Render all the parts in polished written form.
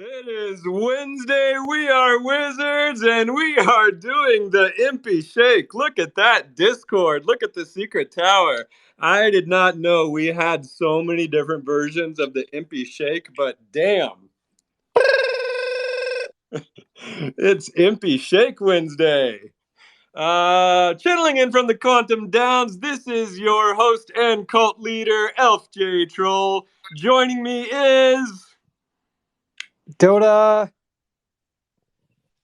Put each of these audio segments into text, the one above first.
It is Wednesday. We are wizards, and we are doing the Impy Shake. Look at that Discord. Look at the Secret Tower. I did not know we had so many different versions of the Impy Shake, but damn. It's Impy Shake Wednesday. Channeling in from the Quantum Downs, this is your host and cult leader, Elf J Troll. Joining me is... Dota.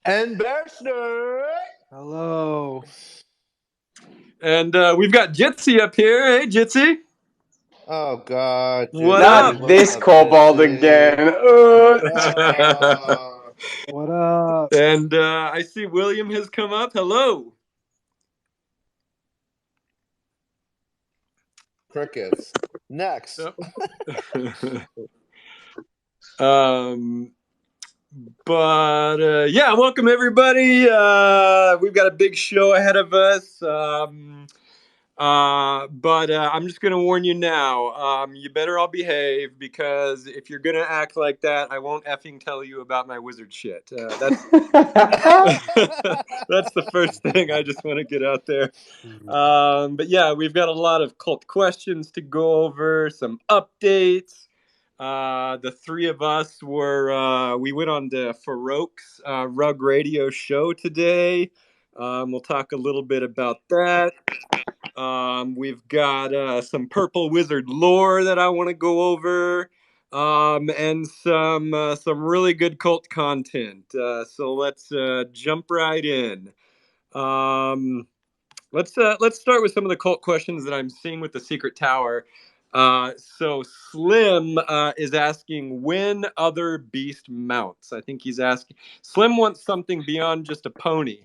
And Bershner. Hello. And we've got Jitsi up here. Hey, Jitsi. Oh, God. What Not up? this Kobold again. What up? And I see William has come up. Hello. Crickets. Next. Yeah, welcome everybody. We've got a big show ahead of us. I'm just gonna warn you now. You better all behave, because if you're gonna act like that, I won't effing tell you about my wizard shit. That's that's the first thing I just want to get out there. But yeah, we've got a lot of cult questions to go over, some updates. The three of us we went on the Farokhs Rug Radio show today. We'll talk a little bit about that. We've got some Purple Wizard lore that I want to go over, and some really good cult content. So let's jump right in. Let's start with some of the cult questions that I'm seeing with the Secret Tower. So Slim is asking, when other beast mounts? I think he's asking. Slim wants something beyond just a pony.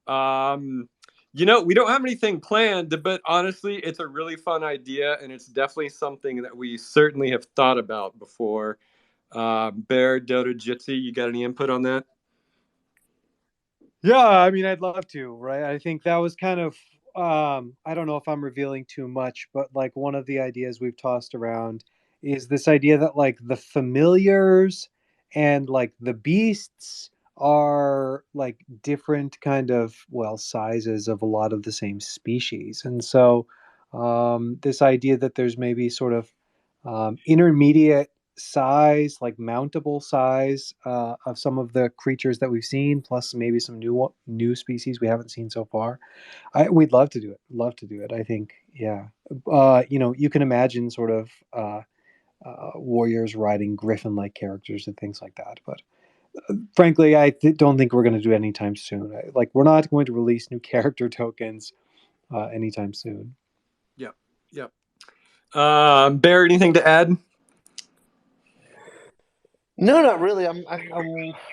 We don't have anything planned, but honestly, it's a really fun idea, and it's definitely something that we certainly have thought about before. Bear, Dota, Jitsi, you got any input on that? Yeah, I mean, I'd love to, right? I think that was kind of, I don't know if I'm revealing too much, but like one of the ideas we've tossed around is this idea that like the familiars and like the beasts are like different kind of, well, sizes of a lot of the same species. And so this idea that there's maybe sort of intermediate size, like mountable size of some of the creatures that we've seen, plus maybe some new species we haven't seen so far. We'd love to do it. Love to do it. I think, yeah. You can imagine sort of warriors riding griffin-like characters and things like that. But frankly, I don't think we're going to do it anytime soon. We're not going to release new character tokens anytime soon. Yep. Bear, anything to add? No, not really. I'm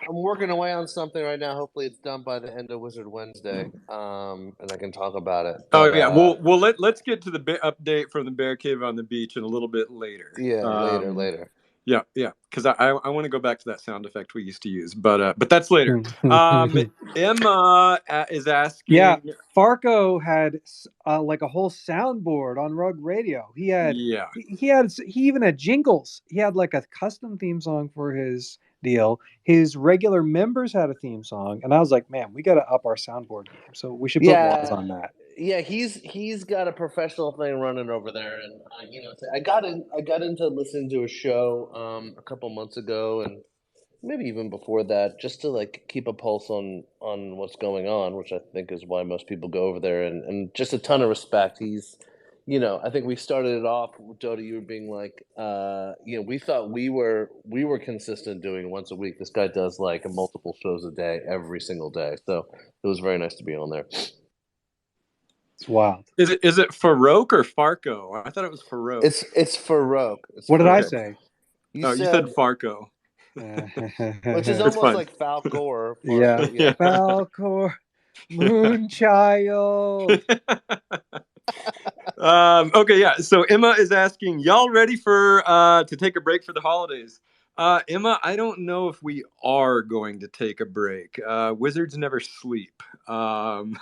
working away on something right now. Hopefully, it's done by the end of Wizard Wednesday, and I can talk about it. But, yeah, let's get to the update from the Bear Cave on the beach in a little bit later. Yeah, later. Yeah, because I want to go back to that sound effect we used to use, but that's later. Emma is asking. Yeah, Farco had like a whole soundboard on Rug Radio. He even had jingles. He had like a custom theme song for his deal. His regular members had a theme song, and I was like, man, we got to up our soundboard game. So we should put laws on that. Yeah, he's got a professional thing running over there, and I got into listening to a show a couple months ago, and maybe even before that, just to like keep a pulse on what's going on, which I think is why most people go over there, and just a ton of respect. He's, I think we started it off, Dota, you were being like, we thought we were consistent doing once a week. This guy does like multiple shows a day, every single day. So it was very nice to be on there. It's wild. Is it Farokh or Farco? I thought it was Farokh. It's Farokh. What did I say? You said Farco. Which is almost like Falcor. Yeah. Falcor, Moonchild. Okay, yeah. So Emma is asking, y'all ready to take a break for the holidays? Emma, I don't know if we are going to take a break. Wizards never sleep. Don't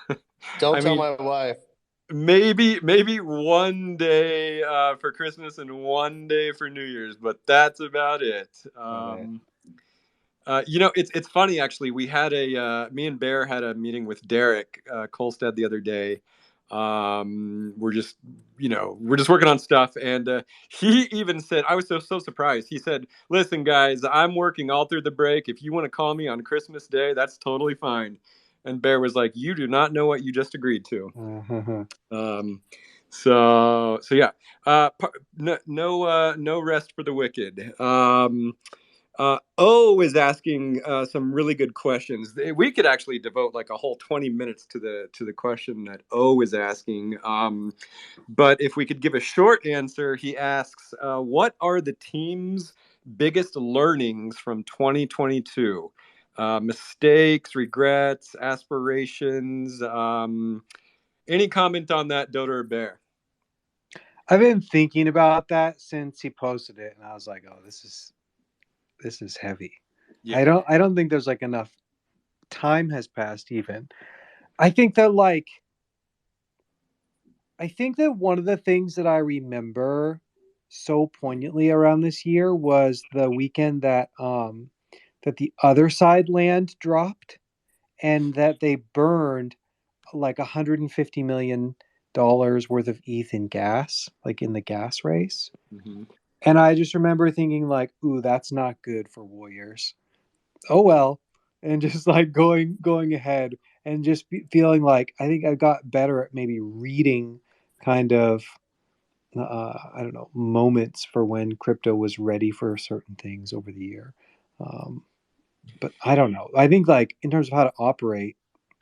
tell my wife. Maybe one day for Christmas and one day for New Year's, but that's about it. It's funny actually. We had me and Bear had a meeting with Derek Kolstad the other day. We're just we're just working on stuff, and he even said, I was so surprised. He said, "Listen, guys, I'm working all through the break. If you want to call me on Christmas Day, that's totally fine." And Bear was like, "You do not know what you just agreed to." Um, so yeah, no rest for the wicked. O is asking some really good questions. We could actually devote like a whole 20 minutes to the question that O is asking. But if we could give a short answer, he asks, "What are the team's biggest learnings from 2022? Mistakes, regrets, aspirations. Any comment on that, Dota or Bear?" I've been thinking about that since he posted it, and I was like, "Oh, this is heavy." Yeah. I don't think there's like enough time has passed even. I think that one of the things that I remember so poignantly around this year was the weekend that the other side land dropped, and that they burned like $150 million worth of ETH in gas, like in the gas race. Mm-hmm. And I just remember thinking like, "Ooh, that's not good for Warriors." Oh well, and just like going ahead and just feeling like I think I got better at maybe reading kind of I don't know, moments for when crypto was ready for certain things over the year. Um, but I don't know. I think like in terms of how to operate,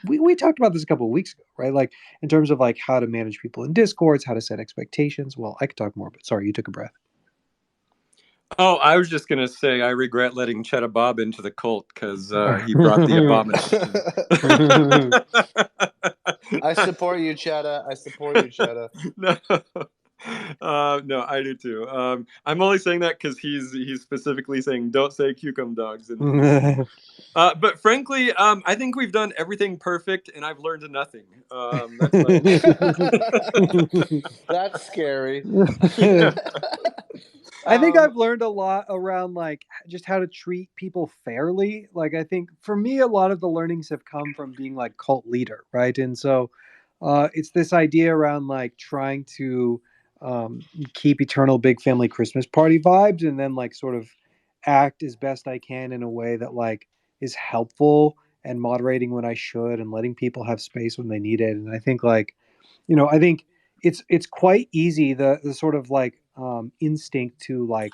we talked about this a couple of weeks ago, right? Like in terms of like how to manage people in discords, how to set expectations. Well, I could talk more, but sorry, you took a breath. Oh, I was just gonna say I regret letting Cheddar Bob into the cult because he brought the abomination. I support you, Cheddar. I support you, Cheddar. No, no, I do too. I'm only saying that because he's specifically saying don't say cucumber dogs. But frankly, I think we've done everything perfect, and I've learned nothing. That's my That's scary. yeah. I think I've learned a lot around like just how to treat people fairly. Like I think for me, a lot of the learnings have come from being like cult leader, right? And so it's this idea around like trying to keep eternal big family Christmas party vibes, and then like sort of act as best I can in a way that like is helpful and moderating when I should, and letting people have space when they need it. And I think like I think it's quite easy the sort of like instinct to like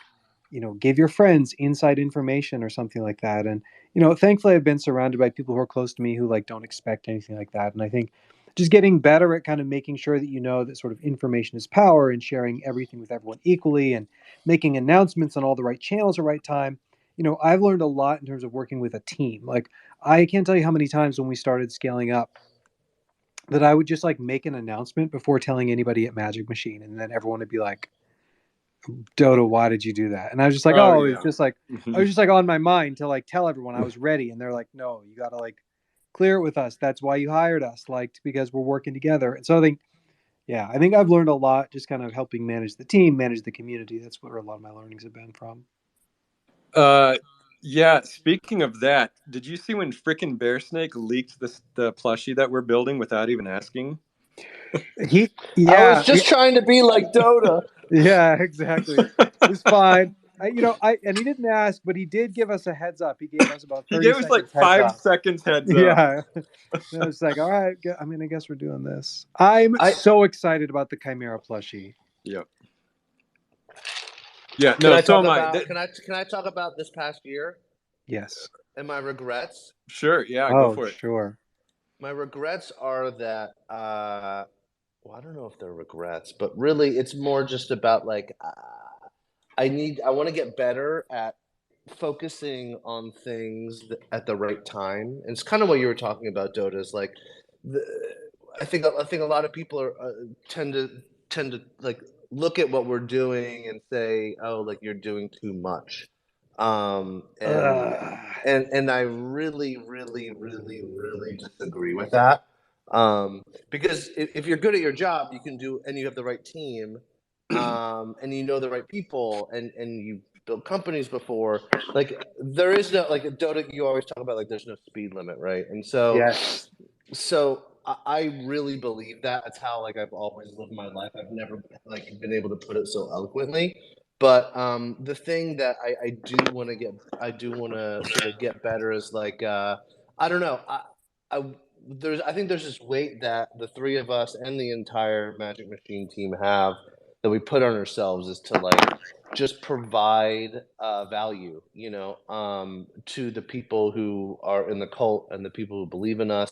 give your friends inside information or something like that. And thankfully I've been surrounded by people who are close to me who like don't expect anything like that. And I think just getting better at kind of making sure that that sort of information is power, and sharing everything with everyone equally, and making announcements on all the right channels at the right time. I've learned a lot in terms of working with a team. Like I can't tell you how many times when we started scaling up that I would just like make an announcement before telling anybody at Magic Machine, and then everyone would be like, "Dodo, why did you do that?" And I was just like, Oh "Oh, yeah. I was just like on my mind to like tell everyone I was ready." And they're like, "No, you got to like clear it with us. That's why you hired us, like because we're working together." And so I think I've learned a lot just kind of helping manage the team, manage the community. That's where a lot of my learnings have been from. Yeah. Speaking of that, did you see when frickin' Bear Snake leaked the plushie that we're building without even asking? I was Yeah, just trying to be like Dota. yeah, exactly. It's fine. And he didn't ask, but he did give us a heads up. He gave us about He 30 gave us like seconds heads 5 up. seconds heads up. Yeah. And I was like, all right, I guess we're doing this. I'm so excited about the Chimera plushie. Yep. Yeah, Can no, I so talk am I. about can I talk about this past year Yes. and my regrets? Sure, yeah, go Oh, for it. sure. My regrets are that well, I don't know if they're regrets, but really it's more just about like I want to get better at focusing on things at the right time. And it's kind of what you were talking about, Dota. Is like, the, I think a lot of people are tend to like look at what we're doing and say, oh, like you're doing too much. Um, and Uh, and I really, really, really, really disagree with that. Because if you're good at your job, you can do, and you have the right team, and you know the right people, and built companies before. Like there is no like Dota. You always talk about like there's no speed limit, right? And so I really believe that. That's how like I've always lived my life. I've never like been able to put it so eloquently. But the thing that I do want to sort of get better is like I don't know. I I think there's this weight that the three of us and the entire Magic Machine team have that we put on ourselves is to like just provide value, to the people who are in the cult and the people who believe in us,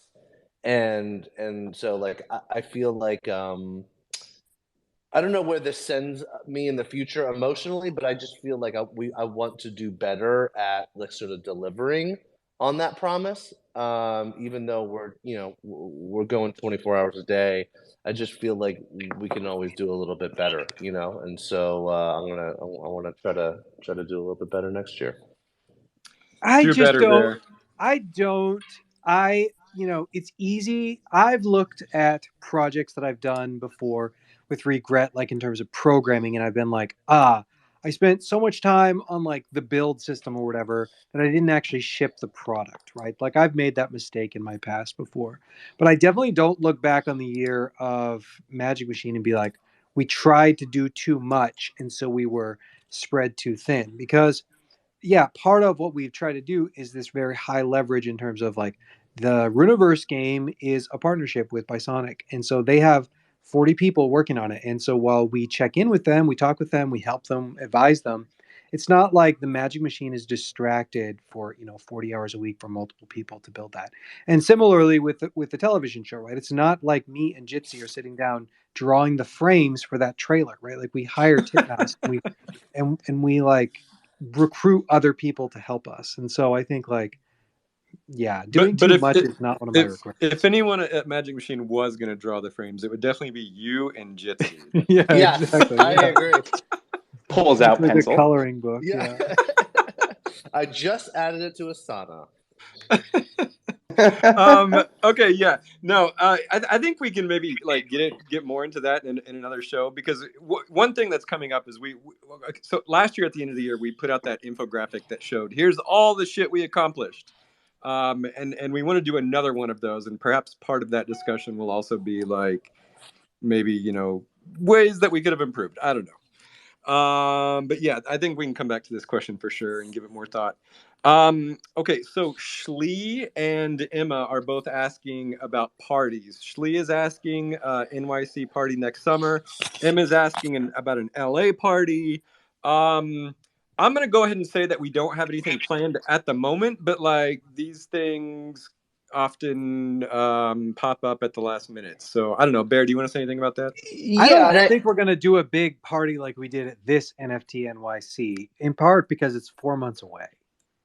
and so like I feel like I don't know where this sends me in the future emotionally, but I just feel like I want to do better at like sort of delivering on that promise. Even though we're going 24 hours a day, I just feel like we can always do a little bit better, And so I want to try to do a little bit better next year. I Do just better, don't. Bear. I don't. It's easy. I've looked at projects that I've done before with regret, like in terms of programming, and I've been like, I spent so much time on like the build system or whatever that I didn't actually ship the product, right? Like I've made that mistake in my past before. But I definitely don't look back on the year of Magic Machine and be like, we tried to do too much, and so we were spread too thin. Because yeah, part of what we've tried to do is this very high leverage in terms of like the Runiverse game is a partnership with Bisonic. And so they have 40 people working on it. And so while we check in with them, we talk with them, we help them, advise them, it's not like the Magic Machine is distracted for, 40 hours a week for multiple people to build that. And similarly with the television show, right? It's not like me and Jitsi are sitting down drawing the frames for that trailer, right? Like we hire Titmouse and we like recruit other people to help us. And so I think like, yeah, doing But too much is not one of my regrets. if anyone at Magic Machine was going to draw the frames, it would definitely be you and Jitsi. Yeah, Yes, exactly. I Yeah. agree. Pulls It's out like pencil. a coloring book. Yeah. Yeah. I just added it to Asana. Okay, yeah, no, I think we can maybe like get more into that in another show, because one thing that's coming up is so last year at the end of the year we put out that infographic that showed here's all the shit we accomplished, and we want to do another one of those, and perhaps part of that discussion will also be like maybe ways that we could have improved. I don't know. But yeah, I think we can come back to this question for sure and give it more thought. Okay, so Shlee and Emma are both asking about parties. Shlee is asking NYC party next summer. Emma's asking about an LA party. I'm gonna go ahead and say that we don't have anything planned at the moment, but like these things often pop up at the last minute. So I don't know. Bear, do you want to say anything about that? I don't Yeah, think we're going to do a big party like we did at this NFT NYC, in part because it's 4 months away.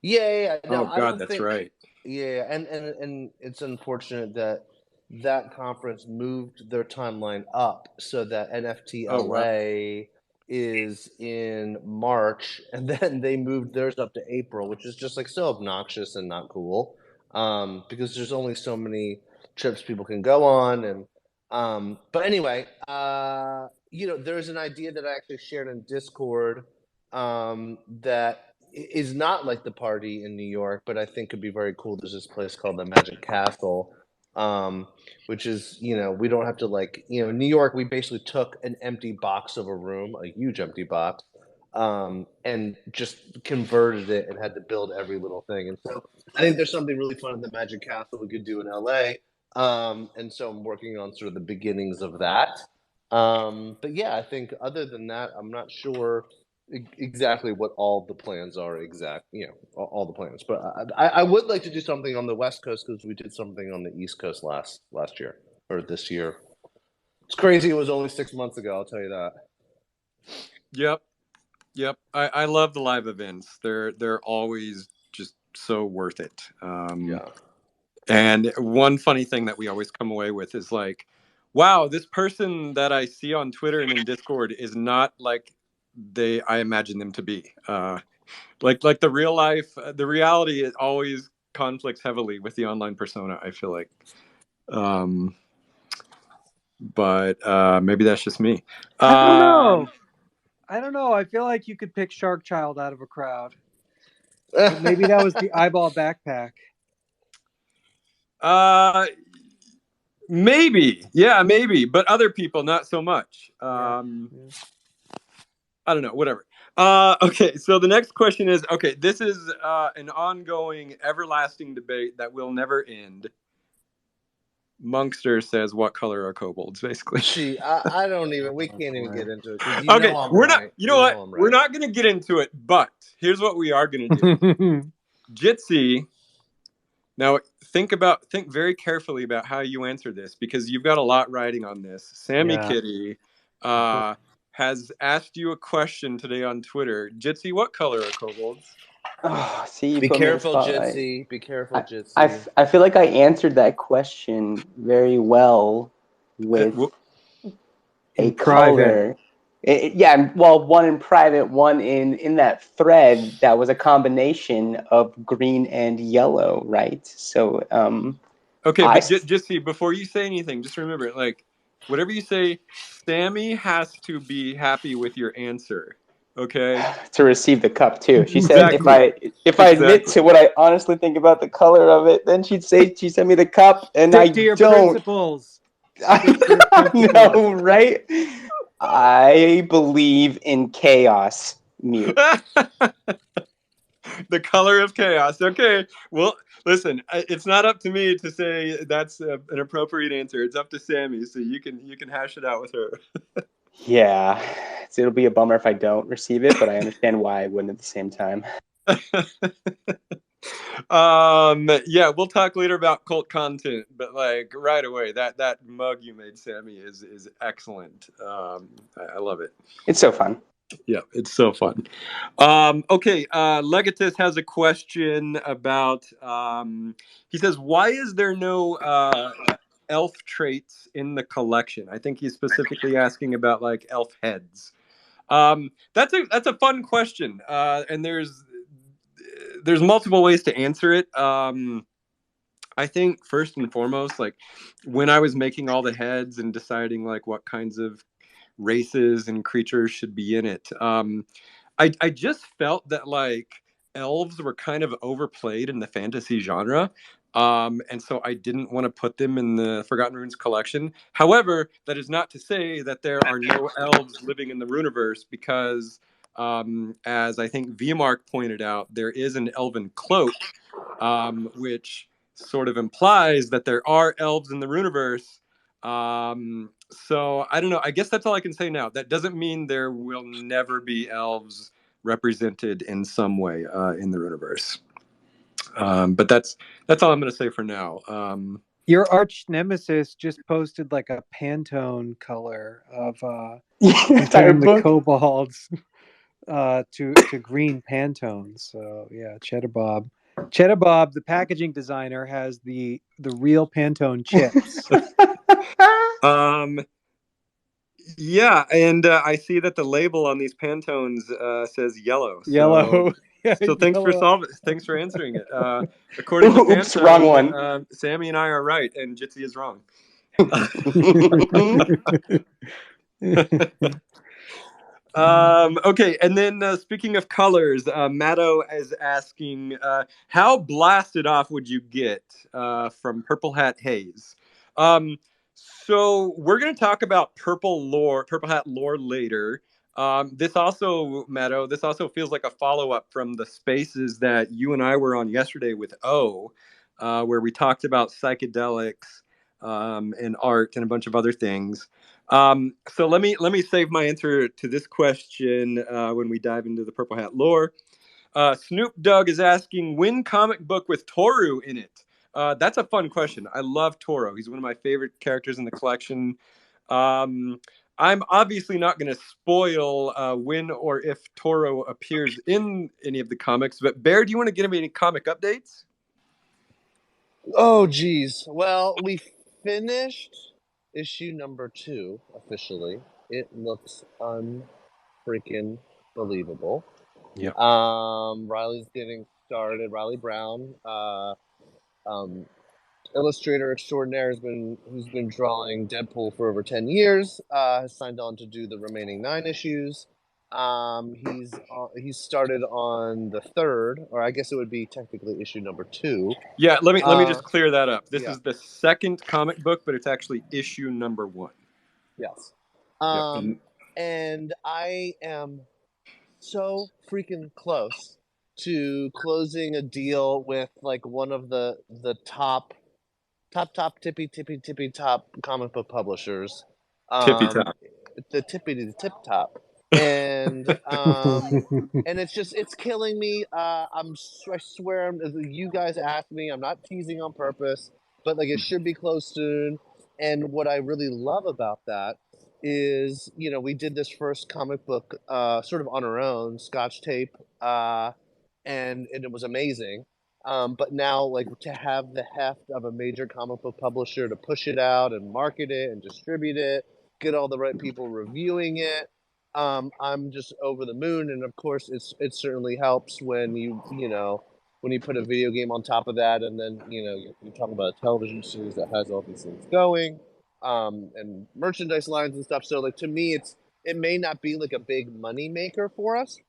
yeah. No, Oh I God, don't that's think. right. Yeah, and it's unfortunate that that conference moved their timeline up so that NFT Oh wow. LA is in March, and then they moved theirs up to April, which is just like so obnoxious and not cool. Because there's only so many trips people can go on, and but anyway, there's an idea that I actually shared in Discord, that is not like the party in New York, but I think could be very cool. There's this place called the Magic Castle, which is, we don't have to like, in New York, we basically took an empty box of a room, a huge empty box, and just converted it and had to build every little thing. And so I think there's something really fun in the Magic Castle we could do in LA. And so I'm working on sort of the beginnings of that. But yeah, I think other than that, I'm not sure exactly what all the plans are, all the plans, but I would like to do something on the West Coast because we did something on the East Coast last year or this year. It's crazy. It was only 6 months ago, I'll tell you that. Yep. I love the live events. They're always just so worth it. Yeah. And one funny thing that we always come away with is like, wow, this person that I see on Twitter and in Discord is not like I imagine them to be. Like the real life, the reality, it always conflicts heavily with the online persona, I feel like. But maybe that's just me. I don't know. I don't know. I feel like you could pick Shark Child out of a crowd. But maybe that was the eyeball backpack. Maybe. Yeah, maybe. But other people, not so much. Yeah. I don't know. Whatever. Okay, so the next question is, okay, this is an ongoing, everlasting debate that will never end. Monkster says, "What color are kobolds?" Basically. Gee, I don't even. We can't even get into it because Okay, I'm we're not. right. You know what? I'm right. We're not going to get into it. But here's what we are going to do. Jitsi. Now think very carefully about how you answer this because you've got a lot riding on this. Sammy Kitty has asked you a question today on Twitter. Jitsi, what color are kobolds? Oh, see, you Be put me in the careful, spotlight. Jitsi. Be careful, Jitsi. I feel like I answered that question very well with a color. Yeah, well, one in private, one in that thread that was a combination of green and yellow, right? So, okay, but just see, before you say anything, just remember, like, whatever you say, Sammy has to be happy with your answer. Okay. To receive the cup too. She said Exactly. if I admit to what I honestly think about the color of it, then she'd say she sent me the cup, and Stick to your principles. No, right? I believe in chaos. Mute. The color of chaos. Okay. Well, listen, it's not up to me to say that's an appropriate answer. It's up to Sammy, so you can hash it out with her. Yeah, it'll be a bummer if I don't receive it, but I understand why I wouldn't at the same time. Yeah, we'll talk later about cult content, but like right away, that mug you made, Sammy, is excellent. I love it. It's so fun. Yeah, it's so fun. Okay, Legatus has a question about. He says, "Why is there no elf traits in the collection?" I think he's specifically asking about like elf heads. That's a fun question, and there's multiple ways to answer it. I think first and foremost, like when I was making all the heads and deciding like what kinds of races and creatures should be in it, I just felt that like elves were kind of overplayed in the fantasy genre. And so I didn't want to put them in the Forgotten Runes collection. However, that is not to say that there are no elves living in the Runeverse because, as I think Vmark pointed out, there is an elven cloak, which sort of implies that there are elves in the Runeverse. So I don't know. I guess that's all I can say now. That doesn't mean there will never be elves represented in some way in the Runeverse. But that's all I'm going to say for now. Your arch nemesis just posted like a Pantone color of entire the book kobolds to green Pantone. So yeah, Cheddar Bob. Cheddar Bob, the packaging designer, has the real Pantone chips. Yeah, and I see that the label on these Pantones says yellow. Yellow. So thanks yellow. Thanks for answering it. According to Pantone, oops, wrong one. Sammy and I are right, and Jitsi is wrong. Okay, and then speaking of colors, Matto is asking, how blasted off would you get from Purple Hat Haze? So we're going to talk about Purple Hat lore later. This also, Matto, this also feels like a follow-up from the spaces that you and I were on yesterday with O, where we talked about psychedelics and art and a bunch of other things. So let me save my answer to this question when we dive into the Purple Hat lore. Snoop Dogg is asking, when comic book with Toru in it? That's a fun question. I love Toro. He's one of my favorite characters in the collection. I'm obviously not going to spoil when or if Toro appears in any of the comics, but Bear, do you want to give me any comic updates? Oh, geez. Well, we finished issue number 2 officially. It looks unfreaking believable. Yeah. Riley's getting started. Riley Brown, illustrator extraordinaire, who's been drawing Deadpool for over 10 years, has signed on to do the remaining 9 issues. He's started on the 3rd, or I guess it would be technically issue number 2. Yeah, let me just clear that up. This yeah. is the second comic book, but it's actually issue number 1. Yes. Yep. And I am so freaking close to closing a deal with like one of the top tippy top comic book publishers. Tippy top. The tippy to the tip top. And and it's killing me. I swear, you guys asked me. I'm not teasing on purpose, but like it should be close soon. And what I really love about that is, we did this first comic book sort of on our own, Scotch tape, and it was amazing. But now, like, to have the heft of a major comic book publisher to push it out and market it and distribute it, get all the right people reviewing it, I'm just over the moon. And of course, it certainly helps when when you put a video game on top of that, and then you're talking about a television series that has all these things going, and merchandise lines and stuff. So, like, to me, it may not be like a big money maker for us,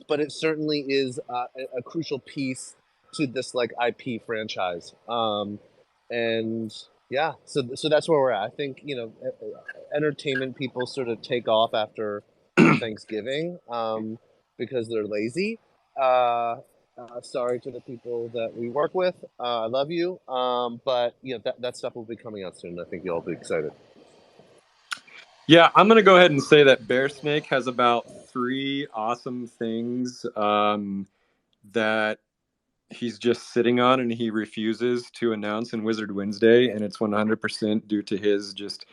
but it certainly is a crucial piece to this like IP franchise. And yeah, so that's where we're at. I think entertainment people sort of take off after Thanksgiving because they're lazy. Sorry to the people that we work with. I love you, but that stuff will be coming out soon. I think you'll all be excited. Yeah, I'm going to go ahead and say that Bear Snake has about 3 awesome things that he's just sitting on and he refuses to announce in Wizard Wednesday, and it's 100% due to his just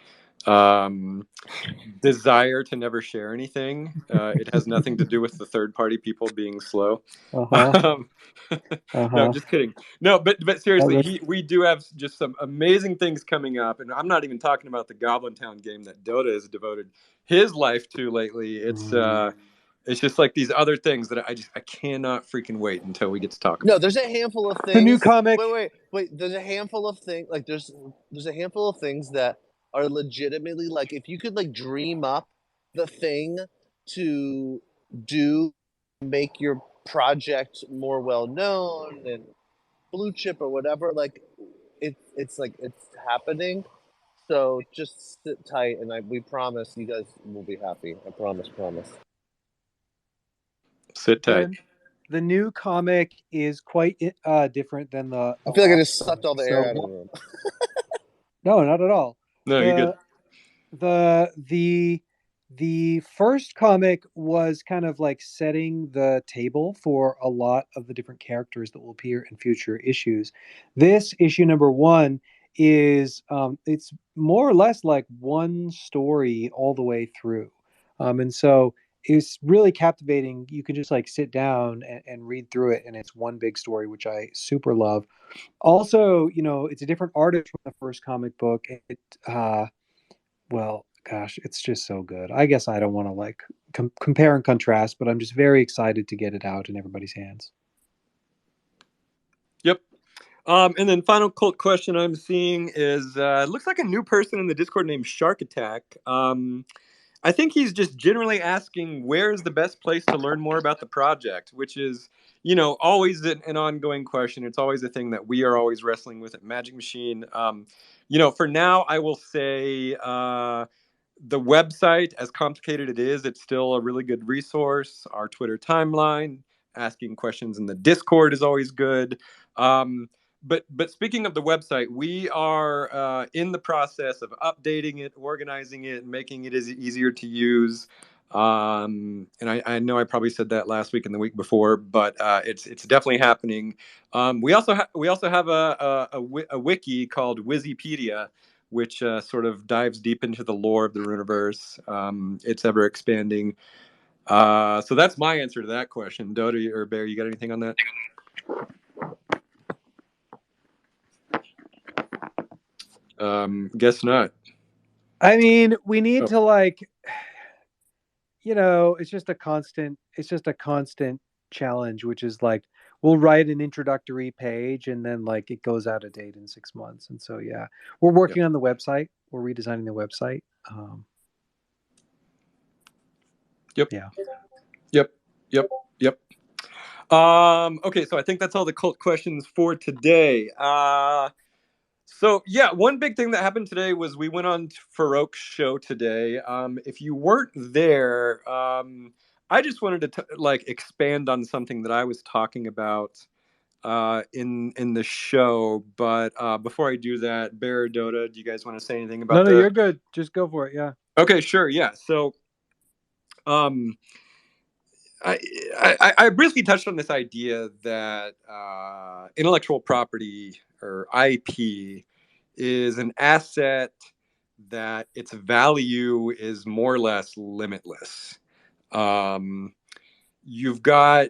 desire to never share anything. It has nothing to do with the third-party people being slow. No, I'm just kidding. No, but seriously, we do have just some amazing things coming up, and I'm not even talking about the Goblin Town game that Dota has devoted his life to lately. It's just like these other things that I cannot freaking wait until we get to talk about. No, there's a handful of things. The new comic. Wait. There's a handful of things. Like there's a handful of things that are legitimately like, if you could like dream up the thing to do, make your project more well known and blue chip or whatever, like it's like it's happening. So just sit tight, and we promise you guys will be happy. I promise. Sit tight. The new comic is quite different than the I feel like I just sucked all the air out of the room. No, not at all. No, you're good. The first comic was kind of like setting the table for a lot of the different characters that will appear in future issues. This issue number 1 is it's more or less like one story all the way through, and so it's really captivating. You can just like sit down and read through it, and it's one big story, which I super love. Also, it's a different artist from the first comic book. Well, gosh, it's just so good. I guess I don't want to like compare and contrast, but I'm just very excited to get it out in everybody's hands. Yep. And then final cult question I'm seeing is, it looks like a new person in the Discord named Shark Attack. I think he's just generally asking, where's the best place to learn more about the project, which is, always an ongoing question. It's always a thing that we are always wrestling with at Magic Machine. For now, I will say the website, as complicated it is, it's still a really good resource. Our Twitter timeline, asking questions in the Discord is always good. But speaking of the website, we are in the process of updating it, organizing it, making it easier to use. And I know I probably said that last week and the week before, but it's definitely happening. We also have a wiki called Wikipedia, which sort of dives deep into the lore of the Runiverse. It's ever expanding. So that's my answer to that question. Dota or Bear, you got anything on that? Guess not. I mean, we need to like, it's just a constant challenge, which is like, we'll write an introductory page and then like it goes out of date in 6 months. And so, yeah, we're working on the website. We're redesigning the website. Yep. Yeah. Yep. Okay, so I think that's all the cult questions for today. So yeah, one big thing that happened today was we went on Farokhs' show today. If you weren't there, I just wanted to like expand on something that I was talking about in the show. But before I do that, Bear or Dota, do you guys want to say anything about No, you're good. Just go for it. Yeah. Okay, sure. Yeah. So, I briefly touched on this idea that intellectual property or IP is an asset that its value is more or less limitless. Um, you've got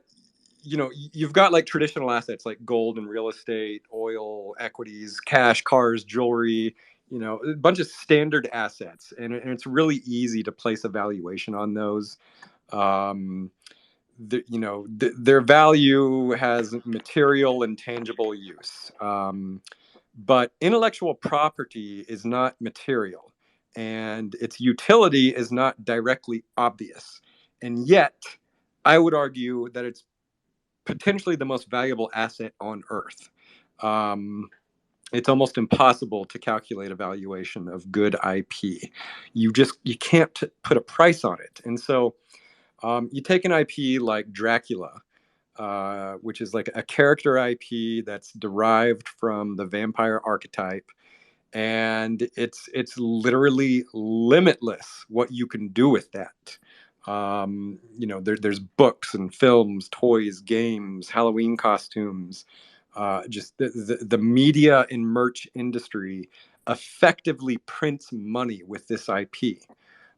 you've got like traditional assets like gold and real estate, oil, equities, cash, cars, jewelry, a bunch of standard assets, and it's really easy to place a valuation on those. um, their value has material and tangible use. But intellectual property is not material, and its utility is not directly obvious. And yet, I would argue that it's potentially the most valuable asset on Earth. It's almost impossible to calculate a valuation of good IP. You can't put a price on it. And so you take an IP like Dracula, which is like a character IP that's derived from the vampire archetype, and it's literally limitless what you can do with that. There's books and films, toys, games, Halloween costumes. Just the media and merch industry effectively prints money with this IP.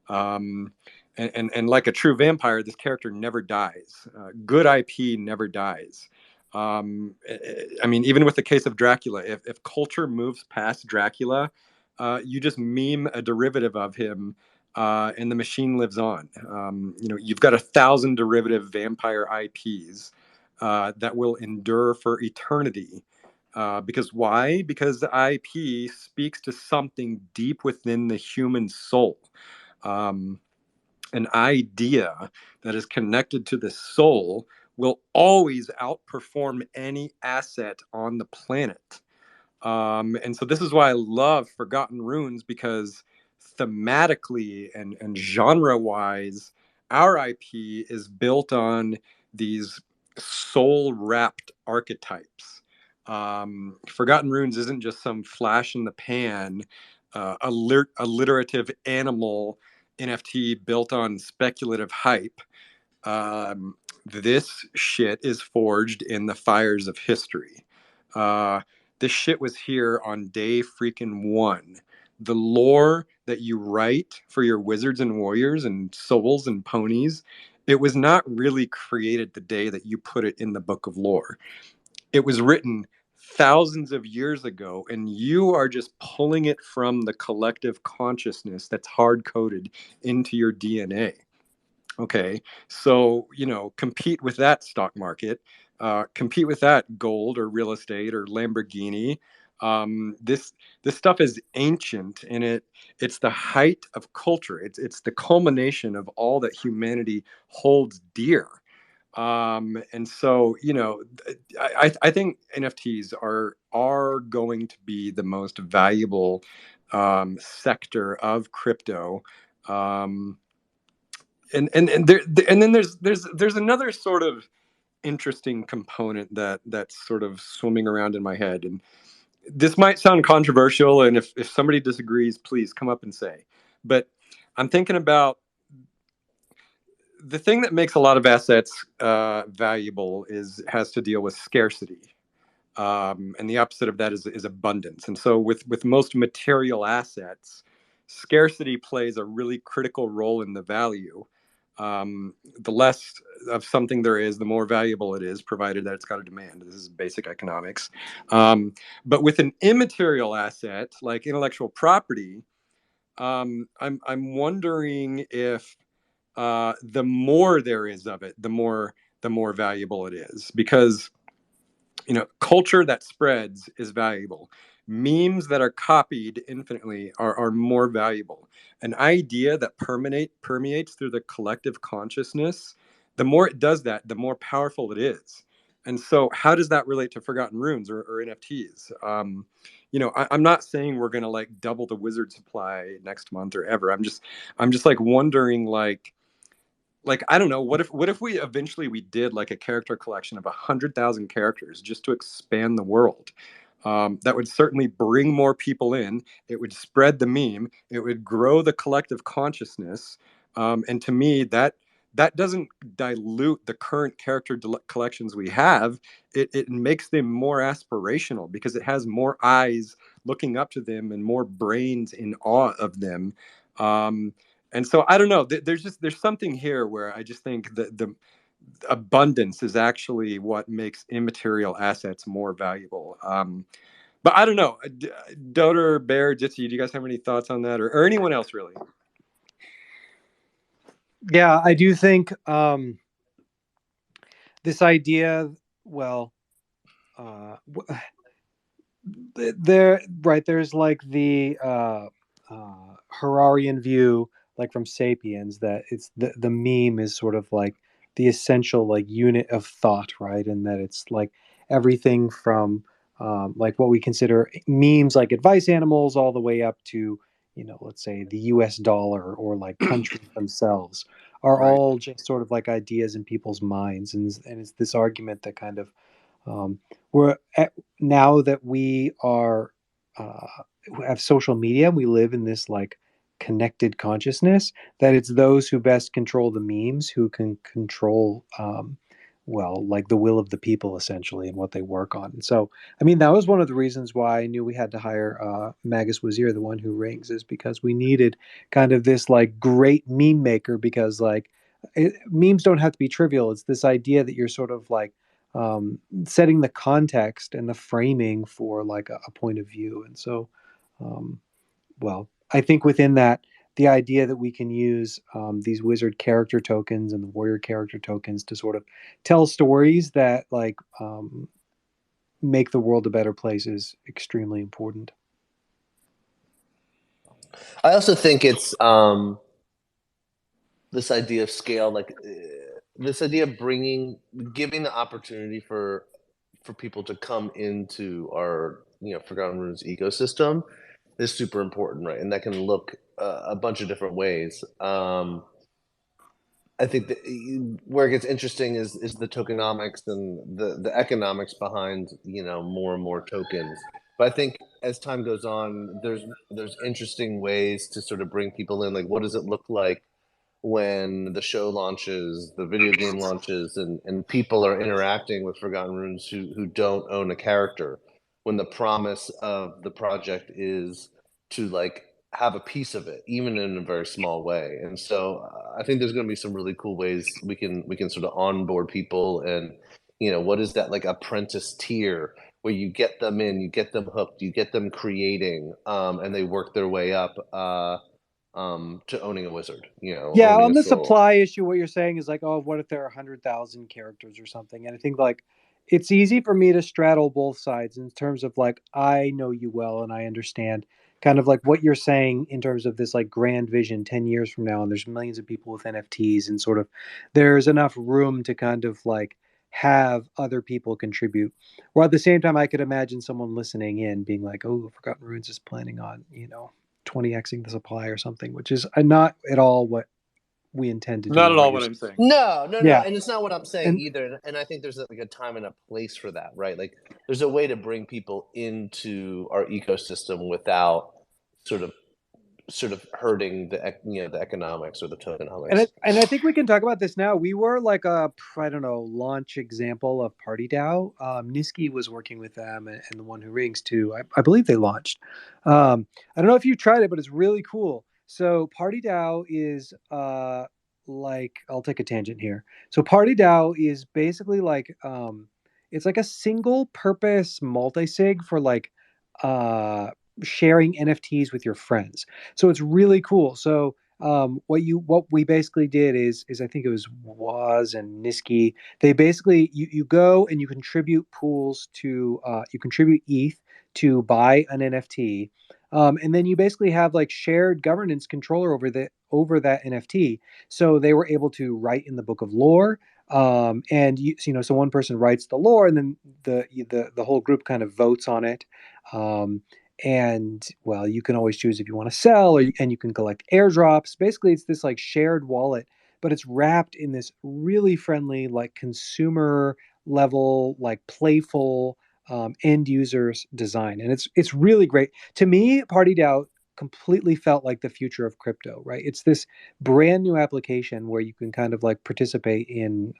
Um, and like a true vampire, this character never dies. Good IP never dies. I mean, even with the case of Dracula, if culture moves past Dracula, you just meme a derivative of him, and the machine lives on. You've got 1,000 derivative vampire IPs that will endure for eternity. Because why? Because the IP speaks to something deep within the human soul. Um, an idea that is connected to the soul will always outperform any asset on the planet. And so this is why I love Forgotten Runes, because thematically and genre wise, our IP is built on these soul wrapped archetypes. Forgotten Runes isn't just some flash in the pan, alliterative animal NFT built on speculative hype. This shit is forged in the fires of history. Uh, this shit was here on day freaking one. The lore that you write for your wizards and warriors and souls and ponies, it was not really created the day that you put it in the book of lore. It was written thousands of years ago, and you are just pulling it from the collective consciousness that's hard coded into your DNA. Okay, so compete with that stock market, compete with that gold or real estate or Lamborghini. This stuff is ancient, and it's the height of culture. It's the culmination of all that humanity holds dear. And so I think NFTs are going to be the most valuable sector of crypto. Um, and then there's another sort of interesting component that's sort of swimming around in my head, and this might sound controversial, and if somebody disagrees, please come up and say. But I'm thinking about the thing that makes a lot of assets valuable has to deal with scarcity, and the opposite of that is abundance. And so with most material assets, scarcity plays a really critical role in the value. The less of something there is, the more valuable it is, provided that it's got a demand. This is basic economics. But with an immaterial asset like intellectual property, I'm wondering if the more there is of it, the more valuable it is, because culture that spreads is valuable. memes that are copied infinitely are more valuable. An idea that permeates through the collective consciousness, the more it does that, the more powerful it is. And so, how does that relate to Forgotten Runes or NFTs? I'm not saying we're gonna like double the wizard supply next month or ever. I'm just like wondering, like I don't know, what if we eventually we did like a character collection of 100,000 characters just to expand the world. That would certainly bring more people in. It would spread the meme. It would grow the collective consciousness. And to me, that doesn't dilute the current character collections we have. It makes them more aspirational because it has more eyes looking up to them and more brains in awe of them. And so I don't know. There's something here where I just think that the abundance is actually what makes immaterial assets more valuable. But I don't know. Doter, Bear, Jitsi, do you guys have any thoughts on that, or anyone else really? Yeah, I do think this idea. Well, there's like the Hararian view, like from Sapiens, that it's the meme is sort of like the essential like unit of thought, right? And that it's like everything from like what we consider memes like advice animals all the way up to, let's say the US dollar or like countries themselves are Right. all just sort of like ideas in people's minds. And it's this argument that kind of we're at, now that we are uh, have social media, we live in this like connected consciousness, that it's those who best control the memes who can control well, like the will of the people essentially and what they work on. And so I mean, that was one of the reasons why I knew we had to hire Magus Wazir, the one who rings, is because we needed kind of this like great meme maker, because like memes don't have to be trivial. It's this idea that you're sort of like setting the context and the framing for like a point of view. And so, um, well, I think within that, the idea that we can use these wizard character tokens and the warrior character tokens to sort of tell stories that like make the world a better place is extremely important. I also think it's this idea of scale, like this idea of giving the opportunity for people to come into our Forgotten Runes ecosystem is super important, right? And that can look a bunch of different ways. I think that where it gets interesting is the tokenomics and the economics behind more and more tokens. But I think as time goes on, there's interesting ways to sort of bring people in. Like, what does it look like when the show launches, the video game launches, and people are interacting with Forgotten Runes who don't own a character, when the promise of the project is to like have a piece of it, even in a very small way. And so I think there's going to be some really cool ways we can sort of onboard people, and what is that like apprentice tier where you get them in, you get them hooked, you get them creating, and they work their way up to owning a wizard, Yeah, owning on a the soul. supply issue, what you're saying is like, oh, what if there are 100,000 characters or something? And I think like it's easy for me to straddle both sides in terms of like I know you well and I understand kind of like what you're saying in terms of this like grand vision 10 years from now, and there's millions of people with NFTs, and sort of there's enough room to kind of like have other people contribute. While at the same time I could imagine someone listening in being like, oh, Forgotten Runes is planning on 20xing the supply or something, which is not at all what we intend to do. Not at all what I'm saying. No, Yeah. and it's not what I'm saying either. And I think there's like a time and a place for that, right? Like there's a way to bring people into our ecosystem without sort of hurting the economics or the tokenomics. And I think we can talk about this now. We were like a, I don't know, launch example of Party DAO. Niski was working with them, and the one who rings too. I believe they launched. I don't know if you tried it, but it's really cool. So Party DAO is like, I'll take a tangent here. So Party DAO is basically like it's like a single purpose multi-sig for like sharing NFTs with your friends. So it's really cool. So what we basically did is I think it was Waz and Niski. They basically you go and you contribute pools to you contribute ETH to buy an NFT. And then you basically have like shared governance controller over that NFT. So they were able to write in the book of lore, and so one person writes the lore, and then the whole group kind of votes on it. Um, and well, you can always choose if you want to sell, and you can collect airdrops. Basically, it's this like shared wallet, but it's wrapped in this really friendly, like consumer level, like playful end users design, and it's really great. To me, Party DAO completely felt like the future of crypto, right? It's this brand new application where you can kind of like participate in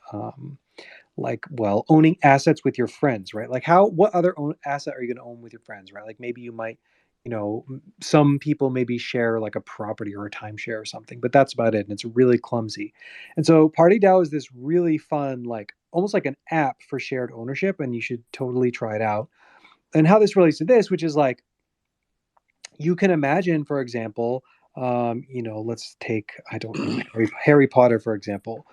like, well, owning assets with your friends, right? Like what other asset are you going to own with your friends, right? Like maybe you might, some people maybe share like a property or a timeshare or something, but that's about it. And it's really clumsy. And so Party DAO is this really fun, like almost like an app for shared ownership, and you should totally try it out. And how this relates to this, which is like, you can imagine, for example, let's take, I don't know, Harry Potter, for example.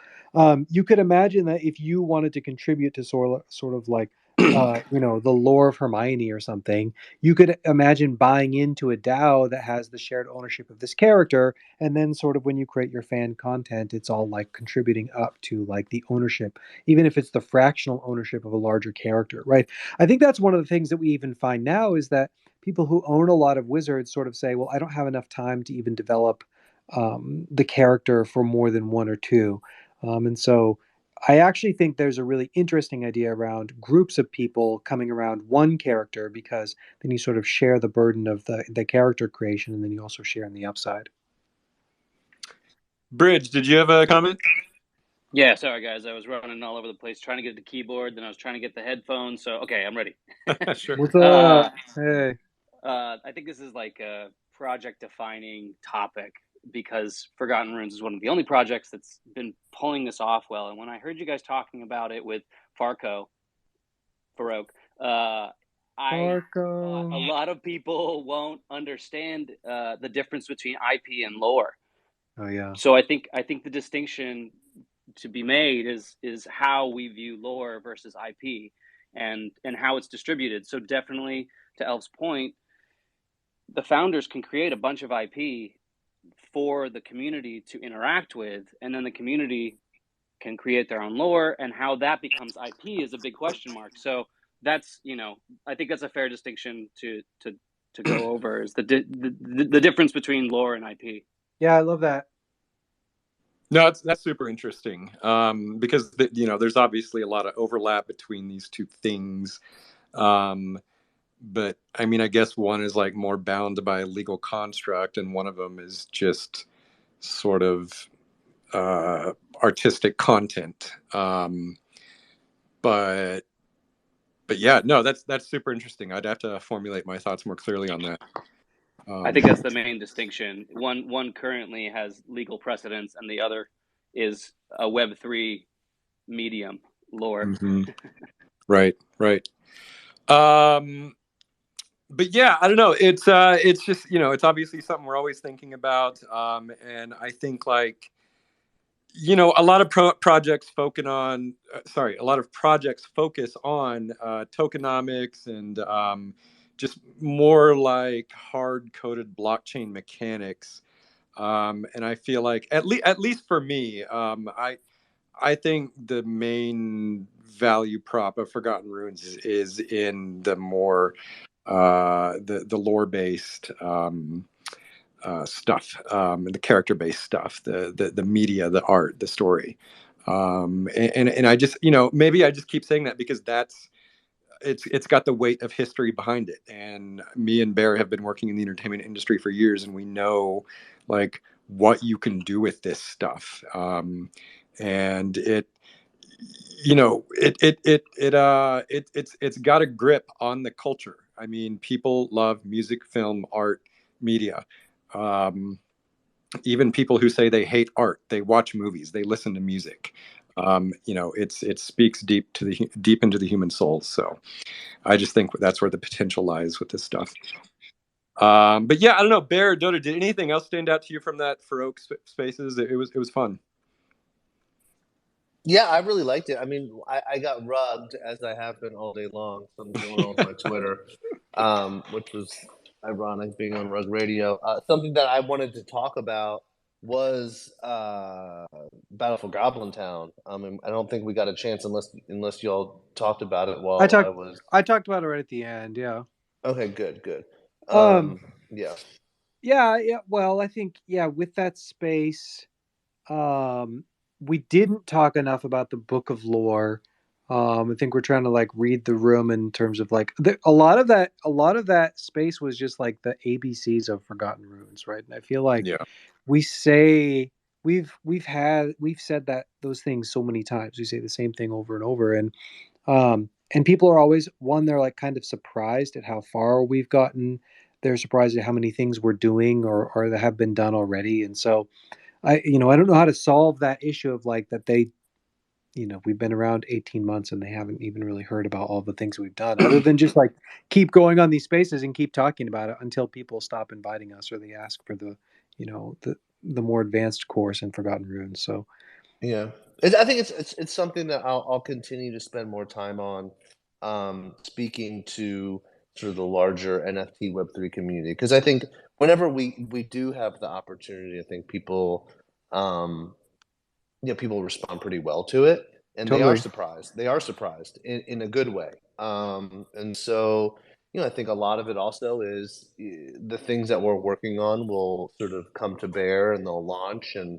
You could imagine that if you wanted to contribute to sort of like, the lore of Hermione or something, you could imagine buying into a DAO that has the shared ownership of this character. And then sort of when you create your fan content, it's all like contributing up to like the ownership, even if it's the fractional ownership of a larger character, right? I think that's one of the things that we even find now is that people who own a lot of wizards sort of say, well, I don't have enough time to even develop the character for more than one or two. And so I actually think there's a really interesting idea around groups of people coming around one character, because then you sort of share the burden of the character creation, and then you also share in the upside. Bridge, did you have a comment? Yeah, sorry guys, I was running all over the place trying to get the keyboard, then I was trying to get the headphones. So okay, I'm ready. Sure. What's up? Hey. I think this is like a project-defining topic, because Forgotten Runes is one of the only projects that's been pulling this off well. And when I heard you guys talking about it with Farokh, a lot of people won't understand the difference between IP and lore. Oh yeah. So I think the distinction to be made is how we view lore versus IP, and how it's distributed. So definitely, to Elf's point, the founders can create a bunch of IP for the community to interact with, and then the community can create their own lore, and how that becomes IP is a big question mark. So that's, I think that's a fair distinction to go over, is the difference between lore and IP. Yeah, I love that. No, that's super interesting, because there's obviously a lot of overlap between these two things. But I mean, I guess one is like more bound by a legal construct, and one of them is just sort of artistic content. But yeah, no, that's super interesting. I'd have to formulate my thoughts more clearly on that. I think that's the main distinction. One currently has legal precedence, and the other is a Web3 medium lore. Mm-hmm. Right. But yeah, I don't know. It's just, it's obviously something we're always thinking about. And I think like, a lot of projects focus on tokenomics and just more like hard-coded blockchain mechanics. And I feel like at least for me, I think the main value prop of Forgotten Runes is in the more the lore-based stuff, the character-based stuff, the media, the art, the story, and I just, maybe I just keep saying that because it's got the weight of history behind it. And me and Bear have been working in the entertainment industry for years, and we know like what you can do with this stuff, and it's got a grip on the culture. I mean, people love music, film, art, media. Even people who say they hate art, they watch movies, they listen to music. It speaks deep into the human soul. So I just think that's where the potential lies with this stuff. But yeah, I don't know, Bear, Dota, did anything else stand out to you from that Farokhs Spaces? It was fun. Yeah, I really liked it. I mean, I got rugged, as I have been all day long, from going on my Twitter. which was ironic being on Rug Radio. Something that I wanted to talk about was Battle for Goblin Town. I don't think we got a chance unless y'all talked about it while I was. I talked about it right at the end. Yeah. Okay, good. Yeah. Yeah. Well, I think with that space, we didn't talk enough about the book of lore. I think we're trying to like read the room in terms of like a lot of that space was just like the ABCs of Forgotten Runes, right? And I feel like we say we've said that those things so many times. We say the same thing over and over, and people are always they're like kind of surprised at how far we've gotten. They're surprised at how many things we're doing or that have been done already, and so I don't know how to solve that issue of like that they, we've been around 18 months and they haven't even really heard about all the things we've done other than just like keep going on these spaces and keep talking about it until people stop inviting us or they ask for the, the more advanced course in Forgotten Runes. So yeah, I think it's something that I'll continue to spend more time on, speaking to sort of the larger NFT Web3 community, because I think whenever we do have the opportunity, I think people, people respond pretty well to it, and they are totally. surprised. They are surprised in a good way, and so. I think a lot of it also is the things that we're working on will sort of come to bear and they'll launch, and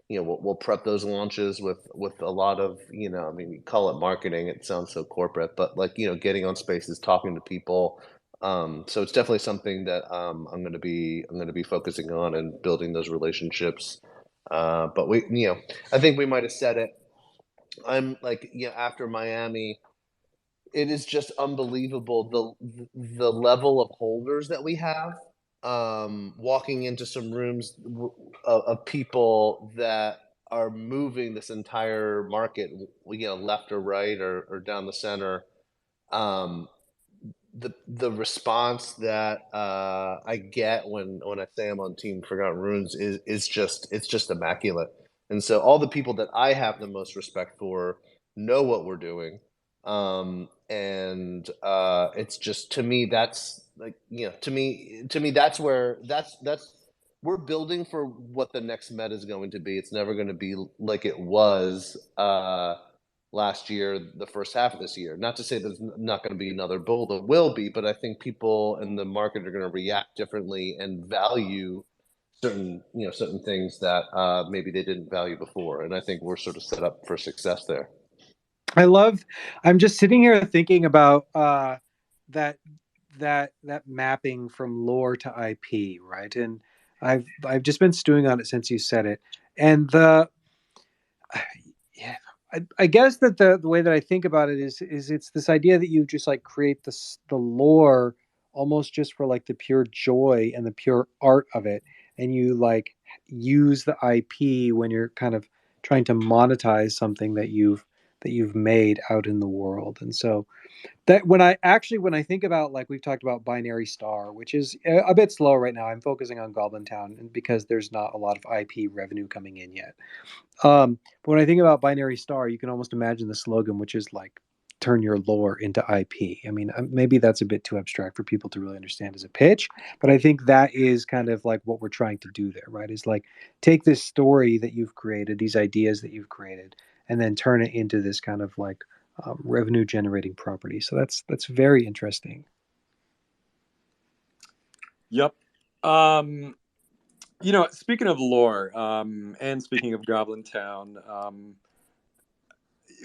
we'll prep those launches with a lot of I mean, we call it marketing, it sounds so corporate, but like getting on spaces, talking to people. So it's definitely something that I'm going to be focusing on and building those relationships. But I think we might have said it. I'm like, after Miami, it is just unbelievable the level of holders that we have. Walking into some rooms of people that are moving this entire market, left or right or down the center. Um, the response that I get when I say I'm on Team Forgotten Runes is just it's just immaculate. And so all the people that I have the most respect for know what we're doing. And it's just, to me, that's like, to me that's where that's we're building for what the next meta is going to be. It's never going to be like it was last year, the first half of this year. Not to say there's not going to be another bull, there will be, but I think people in the market are going to react differently and value certain things that maybe they didn't value before. And I think we're sort of set up for success there. I'm just sitting here thinking about that mapping from lore to IP, right? And I've just been stewing on it since you said it. And yeah, I guess that the way that I think about it is it's this idea that you just like create the lore almost just for like the pure joy and the pure art of it, and you like use the IP when you're kind of trying to monetize something that you've made out in the world. And so that when I think about, like, we've talked about Binary Star, which is a bit slow right now. I'm focusing on Goblin Town because there's not a lot of IP revenue coming in yet. But when I think about Binary Star, you can almost imagine the slogan, which is like, turn your lore into IP. I mean, maybe that's a bit too abstract for people to really understand as a pitch, but I think that is kind of like what we're trying to do there, right? Is like, take this story that you've created, these ideas that you've created, and then turn it into this kind of like revenue generating property. So that's very interesting. Yep. Speaking of lore, and speaking of Goblin Town,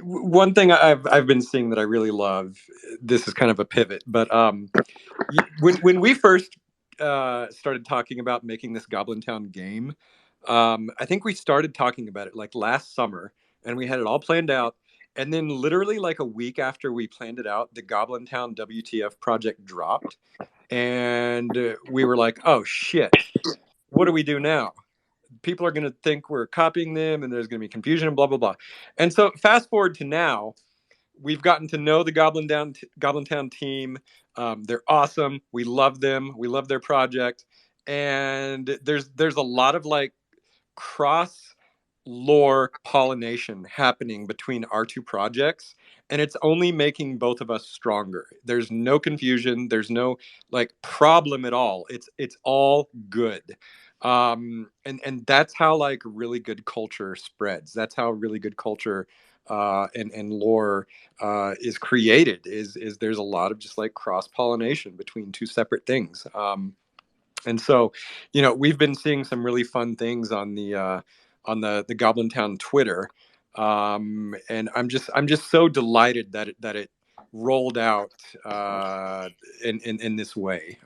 one thing I've been seeing that I really love. This is kind of a pivot, but when we first started talking about making this Goblin Town game, I think we started talking about it like last summer, and we had it all planned out. And then, literally, like a week after we planned it out, the Goblin Town WTF project dropped, and we were like, "Oh shit, what do we do now?" People are going to think we're copying them and there's going to be confusion and blah, blah, blah. And so fast forward to now, we've gotten to know the Goblin Town team. They're awesome. We love them. We love their project. And there's a lot of like cross lore pollination happening between our two projects. and it's only making both of us stronger. There's no confusion. There's no like problem at all. It's all good. And that's how like really good culture spreads. That's how really good culture and lore is created. Is there's a lot of just like cross pollination between two separate things. And so, we've been seeing some really fun things on the Goblin Town Twitter, and I'm just so delighted that it rolled out in this way.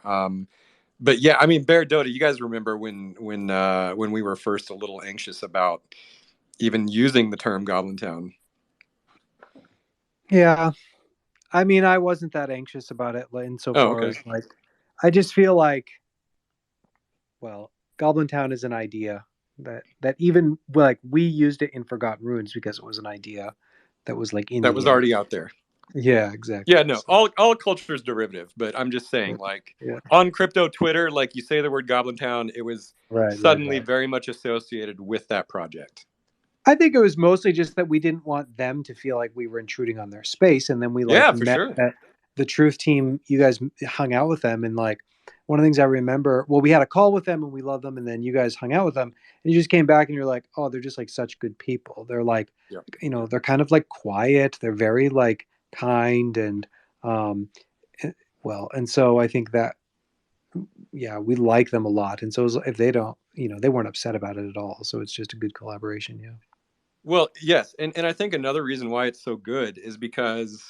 But yeah, I mean, Bear Dota, you guys remember when we were first a little anxious about even using the term Goblin Town? Yeah, I mean, I wasn't that anxious about it insofar as like, I just feel like, well, Goblin Town is an idea that even like we used it in Forgotten Runes because it was an idea that was like that was already out there. Yeah, exactly. Yeah, no, all culture is derivative, but I'm just saying, like, on crypto Twitter, like you say the word Goblin Town, it was suddenly very much associated with that project. I think it was mostly just that we didn't want them to feel like we were intruding on their space, and then we met the Truth team. You guys hung out with them, and like one of the things I remember, well, we had a call with them and we loved them, and then you guys hung out with them, and you just came back and you're like, oh, they're just like such good people. They're like, they're kind of like quiet. They're very like kind and well, and so I think that we like them a lot, and so if they don't, they weren't upset about it at all, so it's just a good collaboration. Well, yes, and I think another reason why it's so good is because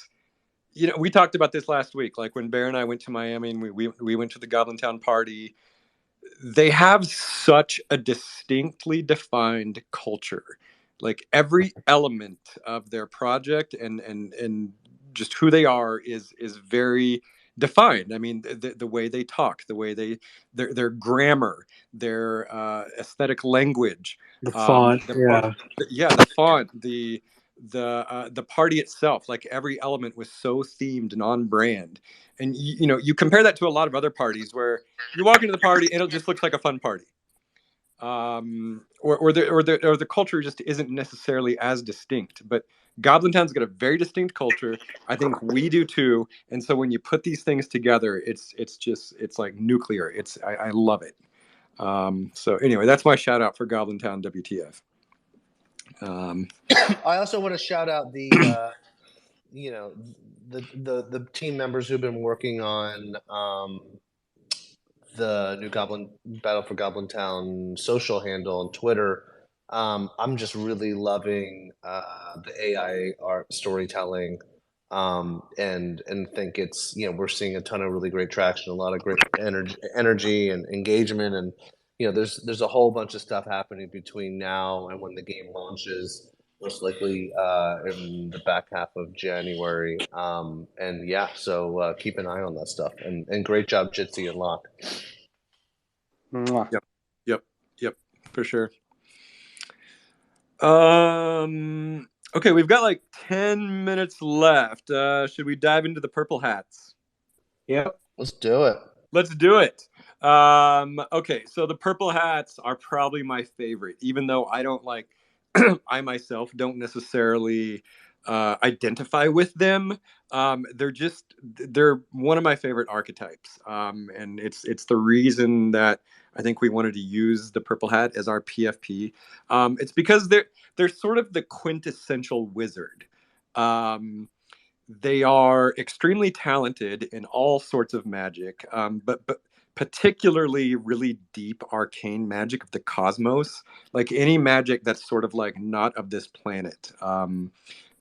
we talked about this last week, like when Bear and I went to Miami and we went to the Goblin Town party. They have such a distinctly defined culture. Like every element of their project and just who they are is very defined. I mean, the way they talk, the way their grammar, their aesthetic language, the font, the font, the party itself, like every element was so themed and on brand. And you compare that to a lot of other parties where you walk into the party and it just looks like a fun party, or the culture just isn't necessarily as distinct. But Goblin Town's got a very distinct culture. I think we do too. And so when you put these things together, it's like nuclear. I love it. So anyway, that's my shout out for Goblin Town WTF. I also want to shout out the the team members who've been working on the new Goblin Battle for Goblin Town social handle on Twitter. I'm just really loving the AI art storytelling, and think it's we're seeing a ton of really great traction, a lot of great energy and engagement, and there's a whole bunch of stuff happening between now and when the game launches, most likely in the back half of January. And so keep an eye on that stuff, and great job, Jitsi and Locke. Yep, for sure. Okay, we've got like 10 minutes left. Should we dive into the purple hats? Yep, let's do it. Okay, so the purple hats are probably my favorite, even though I don't like I myself don't necessarily identify with them. They're one of my favorite archetypes, and it's the reason that I think we wanted to use the purple hat as our PFP. It's because they're sort of the quintessential wizard. They are extremely talented in all sorts of magic, but particularly really deep arcane magic of the cosmos, like any magic that's sort of like not of this planet.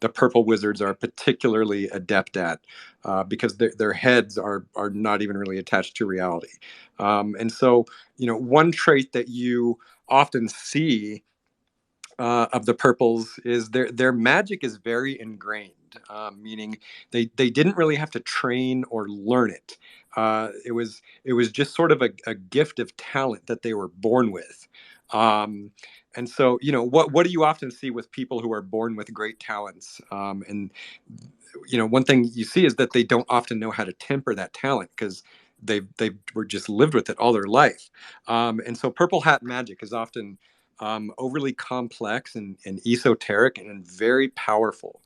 The purple wizards are particularly adept at, because their heads are not even really attached to reality. And so, one trait that you often see of the purples is their magic is very ingrained, meaning they didn't really have to train or learn it. It was just sort of a gift of talent that they were born with. And so, what do you often see with people who are born with great talents? And one thing you see is that they don't often know how to temper that talent because they were just lived with it all their life. And so purple hat magic is often overly complex and esoteric and very powerful.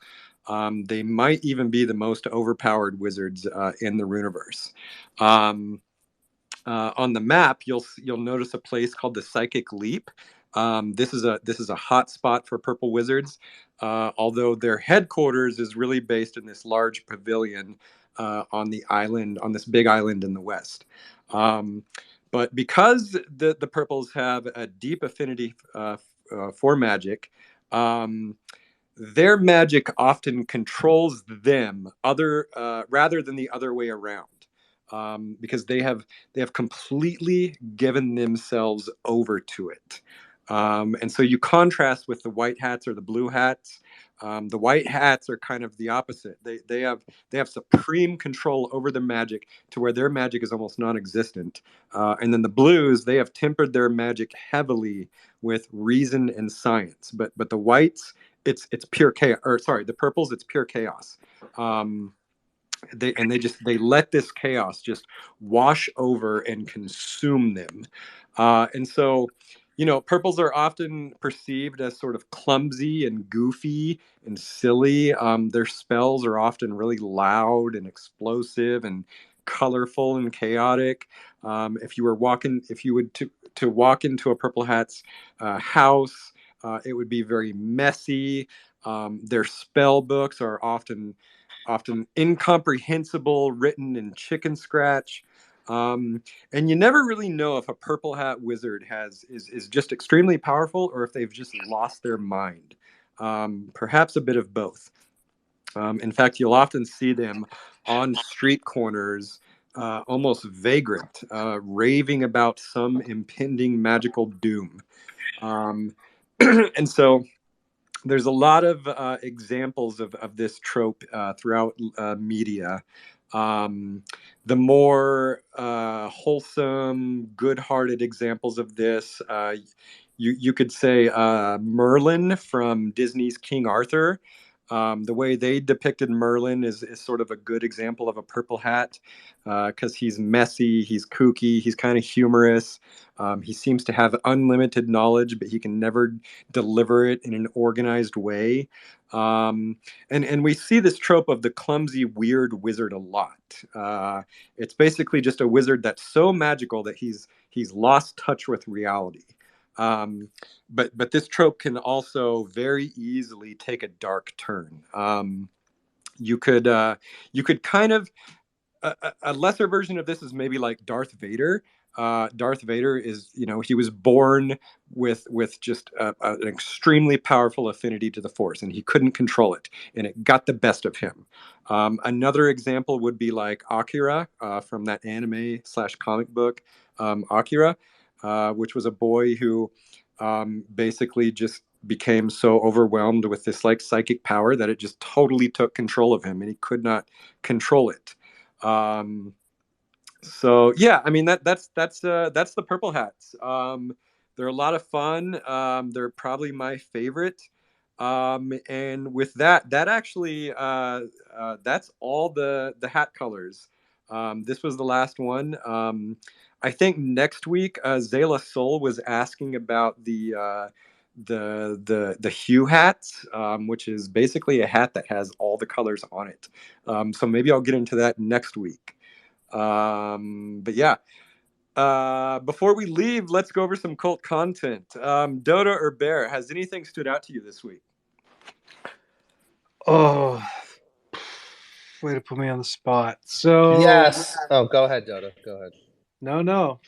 They might even be the most overpowered wizards in the Runeverse. On the map, you'll notice a place called the Psychic Leap. This is a hot spot for purple wizards, although their headquarters is really based in this large pavilion on the island, on this big island in the west. But because the purples have a deep affinity for magic, their magic often controls them rather than the other way around. Because they have completely given themselves over to it. And so you contrast with the white hats or the blue hats. The white hats are kind of the opposite. They have supreme control over the magic to where their magic is almost non-existent. And then the blues, they have tempered their magic heavily with reason and science. But the whites, it's pure chaos. Or sorry, the purples, it's pure chaos. They let this chaos just wash over and consume them. And so, purples are often perceived as sort of clumsy and goofy and silly. Their spells are often really loud and explosive and colorful and chaotic. If you would to walk into a purple hat's house, it would be very messy. Their spell books are often incomprehensible, written in chicken scratch. And you never really know if a purple hat wizard is just extremely powerful or if they've just lost their mind. Perhaps a bit of both. In fact, you'll often see them on street corners, almost vagrant, raving about some impending magical doom. And so there's a lot of examples of this trope throughout media. The more wholesome, good-hearted examples of this, you could say Merlin from Disney's King Arthur. The way they depicted Merlin is sort of a good example of a purple hat because he's messy, he's kooky, he's kind of humorous. He seems to have unlimited knowledge, but he can never deliver it in an organized way. And we see this trope of the clumsy, weird wizard a lot. It's basically just a wizard that's so magical that he's lost touch with reality. But this trope can also very easily take a dark turn. You could kind of a lesser version of this is maybe like Darth Vader. Darth Vader is, he was born with just an extremely powerful affinity to the Force, and he couldn't control it, and it got the best of him. Another example would be like Akira from that anime / comic book, Akira, which was a boy who basically just became so overwhelmed with this like psychic power that it just totally took control of him, and he could not control it. So yeah, I mean that's the purple hats. They're a lot of fun. They're probably my favorite. And with that actually that's all the hat colors. This was the last one. I think next week Zayla Soul was asking about the hue hats, which is basically a hat that has all the colors on it. So maybe I'll get into that next week. But yeah, before we leave, let's go over some cult content. Doda or Bear, has anything stood out to you this week? Oh, way to put me on the spot. So yes. Oh, go ahead, Doda. Go ahead. No.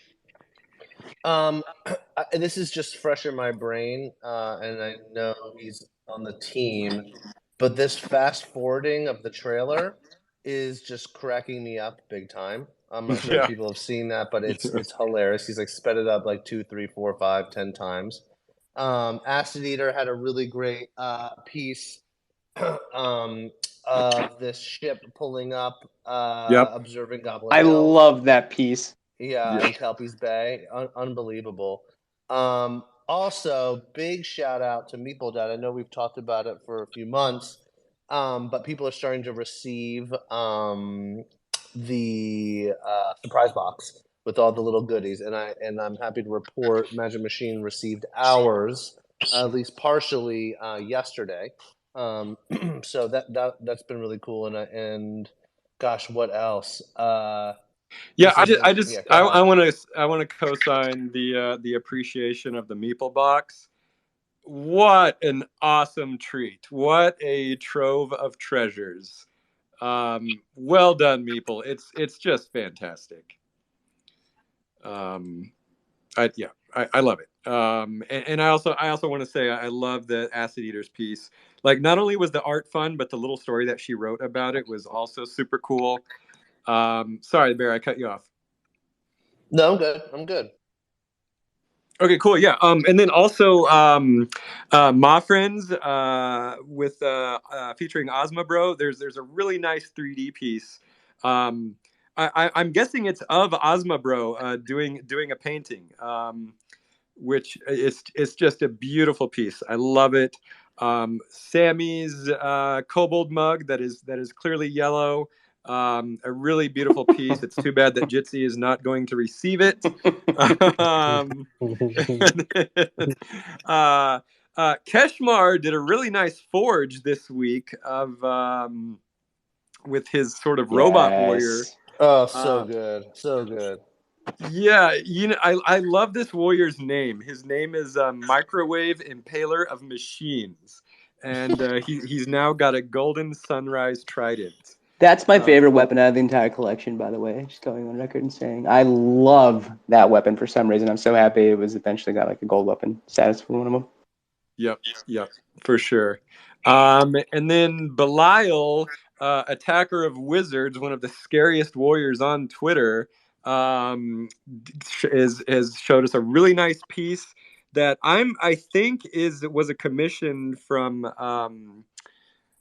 This is just fresh in my brain, and I know he's on the team, but this fast forwarding of the trailer is just cracking me up big time. I'm not sure if people have seen that, but it's hilarious. He's like sped it up like 2, 3, 4, 5, 10 times. Acid Eater had a really great piece of this ship pulling up, observing Goblin I Hill. love that piece. Yeah, in Kelpie's Bay. Unbelievable. Also, big shout out to Meeple Dad. I know we've talked about it for a few months, but people are starting to receive the surprise box with all the little goodies, and I'm happy to report Magic Machine received ours, at least partially, yesterday. So that's been really cool. And gosh, what else? Yeah, Go ahead. I want to co-sign the appreciation of the Meeple box. What an awesome treat! What a trove of treasures! Well done, Meeple. It's just fantastic. I love it. And I also want to say I love the Acid Eaters piece. Like, not only was the art fun, but the little story that she wrote about it was also super cool. Sorry, Bear, I cut you off. No, I'm good. Okay, cool. Yeah. And then also, Ma Friends with featuring Ozma Bro. There's a really nice 3D piece. I'm guessing it's of Ozma Bro doing a painting. Which it's just a beautiful piece. I love it. Sammy's Kobold mug that is clearly yellow. A really beautiful piece. It's too bad that Jitsi is not going to receive it. Keshmar did a really nice forge this week of with his sort of robot warrior. Oh, so good, so good. Yeah, I love this warrior's name. His name is Microwave Impaler of Machines, and he's now got a golden sunrise trident. That's my favorite weapon out of the entire collection, by the way. Just going on record and saying I love that weapon for some reason. I'm so happy it was eventually got like a gold weapon status for one of them. Yep, for sure. And then Belial, attacker of wizards, one of the scariest warriors on Twitter, has showed us a really nice piece that I think was a commission from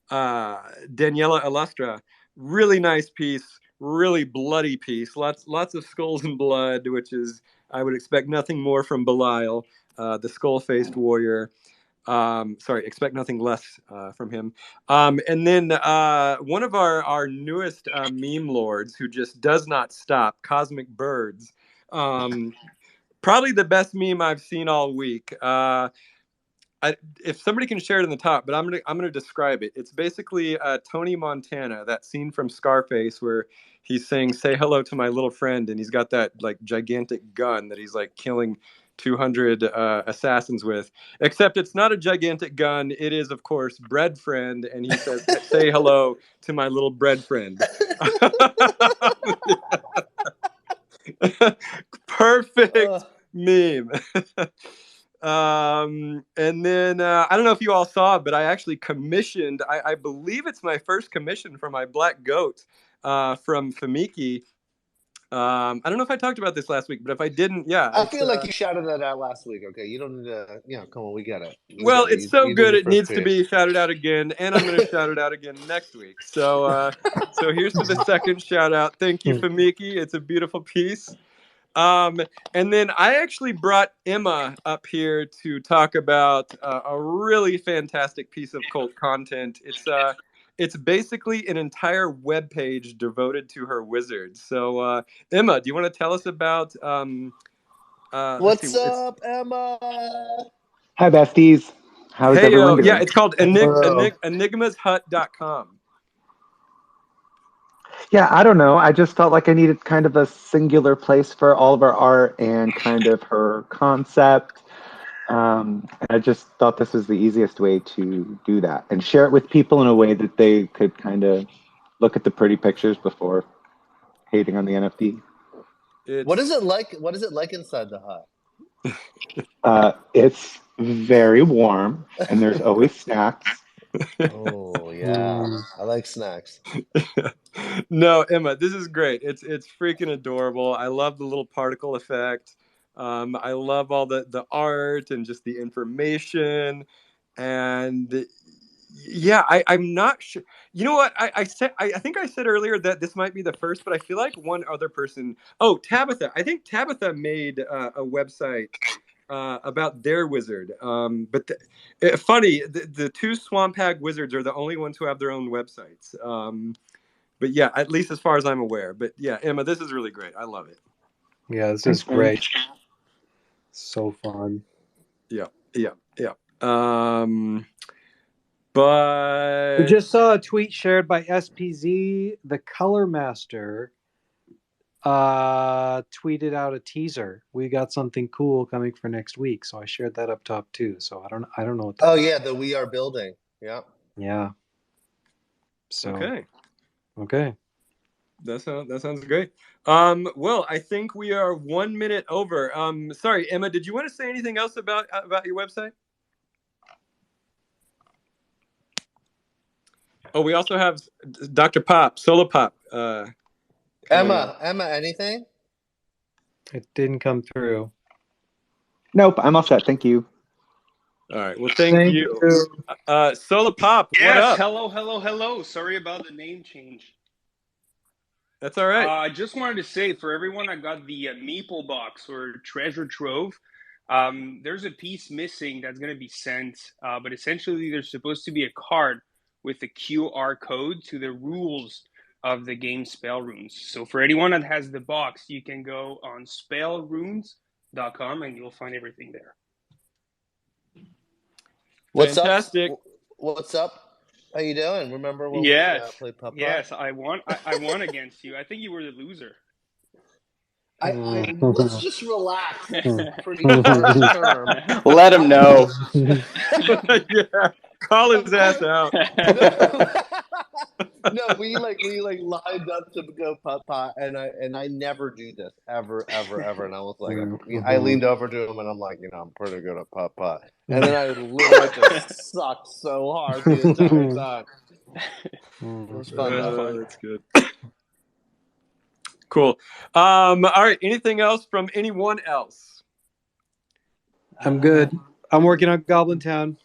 Daniela Illustra. Really nice piece, really bloody piece. Lots of skulls and blood, which is I would expect nothing more from Belial, the skull-faced warrior. Expect nothing less from him. And then one of our newest meme lords who just does not stop, Cosmic Birds. Probably the best meme I've seen all week. If somebody can share it in the top, but I'm gonna describe it. It's basically Tony Montana, that scene from Scarface where he's saying "Say hello to my little friend," and he's got that like gigantic gun that he's like killing 200 assassins with. Except it's not a gigantic gun. It is, of course, Bread Friend, and he says, "Say hello to my little bread friend." Perfect meme. And then I don't know if you all saw it, but I actually commissioned, I believe it's my first commission for my black goat from Famiki. I don't know if I talked about this last week, but if I didn't, yeah. I feel like you shouted that out last week. Okay, you don't need to. Come on, we get it. It's so good it needs to be shouted out again, and I'm going to shout it out again next week. So here's to the second shout out. Thank you, Famiki. It's a beautiful piece. And then I actually brought Emma up here to talk about a really fantastic piece of cult content. It's basically an entire web page devoted to her wizards. So, Emma, do you want to tell us about? What's up, Emma? Hi, besties. How's everyone doing? Yeah, it's called enigmashut.com. Yeah, I don't know. I just felt like I needed kind of a singular place for all of our art and kind of her concept. I just thought this was the easiest way to do that and share it with people in a way that they could kind of look at the pretty pictures before hating on the NFT. What is it like? What is it like inside the hut? It's very warm, and there's always snacks. Oh yeah, I like snacks. No, Emma, this is great. It's freaking adorable. I love the little particle effect. I love all the art and just the information. And yeah, I'm not sure. You know what? I think I said earlier that this might be the first, but I feel like one other person. Oh, Tabitha. I think Tabitha made a website about their wizard. But funny, the two Swamp Hag wizards are the only ones who have their own websites. But yeah, at least as far as I'm aware. But yeah, Emma, this is really great. I love it. Yeah, this is great. So fun. Yeah. But we just saw a tweet shared by SPZ, the Color Master. Tweeted out a teaser. We got something cool coming for next week, so I shared that up top too. So I don't know what that is. yeah, the We Are Building. Yeah. So okay. That sounds great. Well, I think we are 1 minute over. Sorry, Emma, did you want to say anything else about your website? Oh, we also have Dr. Pop, Solo Pop. Emma, anything? It didn't come through. Nope, I'm all set. Thank you. All right. Well, thank you. Solo Pop, yes, what up? Hello. Sorry about the name change. That's all right. I just wanted to say, for everyone, I got the Meeple box or treasure trove. There's a piece missing that's going to be sent, but essentially there's supposed to be a card with a QR code to the rules of the game Spell Runes. So for anyone that has the box, you can go on spellrunes.com and you'll find everything there. Fantastic. What's up? How you doing? Remember when we played Putt-Putt? Yes, I won against you. I think you were the loser. Let's just relax. Pretty first term. Let him know. Yeah, call his ass out. No, we lined up to go putt-putt, and I never do this ever, and I was like, I leaned over to him, and I'm like, I'm pretty good at putt-putt, and then I literally just sucked so hard the entire time. It was fun though. That's good. Cool. All right. Anything else from anyone else? I'm good. I'm working on Goblin Town.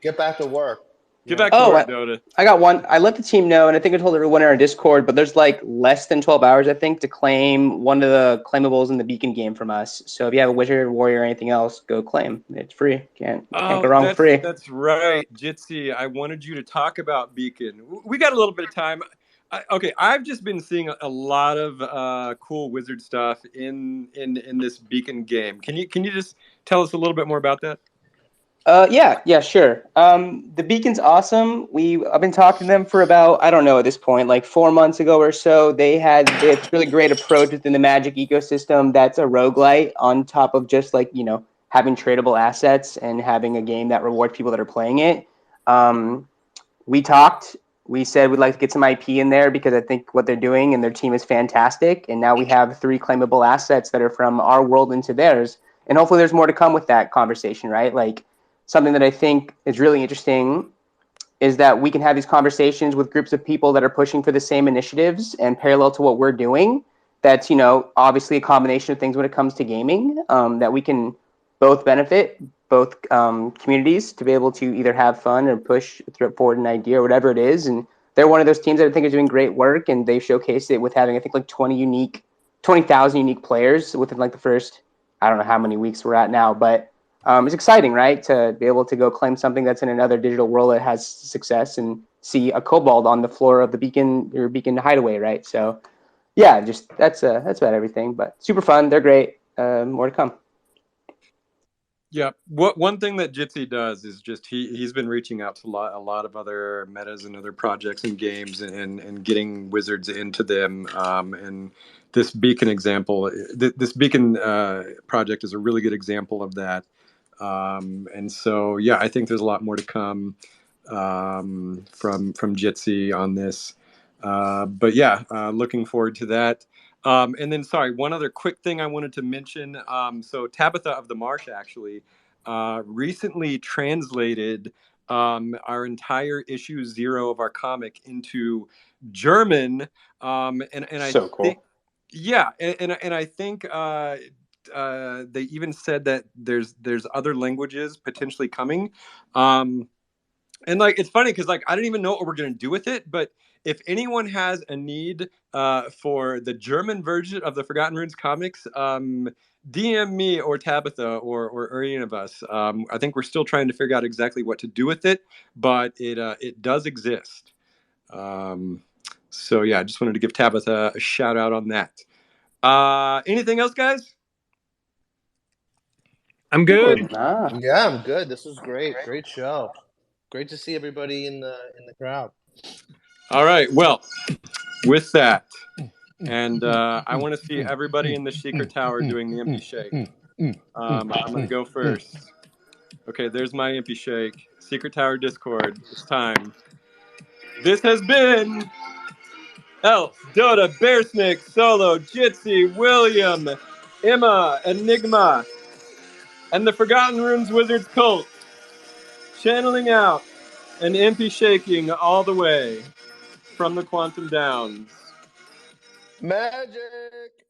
Get back to work. Get back to work, Dota. I got one. I let the team know, and I think I told everyone in our Discord, but there's like less than 12 hours, I think, to claim one of the claimables in the Beacon game from us. So if you have a Wizard, Warrior, or anything else, go claim. It's free. Can't go wrong with free. That's right, Jitsi. I wanted you to talk about Beacon. We got a little bit of time. I've just been seeing a lot of cool Wizard stuff in this Beacon game. Can you just tell us a little bit more about that? Yeah, sure. The Beacon's awesome. I've been talking to them for about, I don't know at this point, like 4 months ago or so. They had this really great approach within the Magic ecosystem that's a roguelite on top of just like, having tradable assets and having a game that rewards people that are playing it. We talked. We said we'd like to get some IP in there because I think what they're doing and their team is fantastic. And now we have 3 claimable assets that are from our world into theirs. And hopefully there's more to come with that conversation, right? Like, something that I think is really interesting is that we can have these conversations with groups of people that are pushing for the same initiatives and parallel to what we're doing. That's, obviously a combination of things when it comes to gaming, that we can both benefit, both communities to be able to either have fun or push forward an idea or whatever it is. And they're one of those teams that I think is doing great work, and they've showcased it with having, I think, like 20,000 unique players within like the first, I don't know how many weeks we're at now, but it's exciting, right, to be able to go claim something that's in another digital world that has success and see a kobold on the floor of the Beacon hideaway, right? So, yeah, just that's about everything. But super fun. They're great. More to come. Yeah. One thing that Jitsi does is just he's been reaching out to a lot of other metas and other projects and games and getting Wizards into them. And this Beacon example, this Beacon project is a really good example of that. And so, yeah, I think there's a lot more to come from Jitsi on this. But yeah, looking forward to that. And then, sorry, one other quick thing I wanted to mention. So Tabitha of the Marsh actually recently translated our entire issue 0 of our comic into German. And I so cool. think, yeah, and I think they even said that there's other languages potentially coming. And like, it's funny because like I don't even know what we're gonna do with it, but if anyone has a need for the German version of the Forgotten Runes comics, DM me or Tabitha or any of us. I think we're still trying to figure out exactly what to do with it, but it does exist. So yeah, I just wanted to give Tabitha a shout out on that. Anything else, guys? I'm good. Yeah, I'm good. This was great. Great show. great to see everybody in the crowd. All right. Well, with that, and I want to see everybody in the secret tower doing the impy shake. I'm going to go first. Okay, there's my impy shake. Secret Tower Discord. It's time. This has been Elf, Dota, Bearsnake, Solo, Jitsi, William, Emma, Enigma, and the Forgotten Runes Wizards Cult. Channeling out and impy shaking all the way from the Quantum Downs. Magic!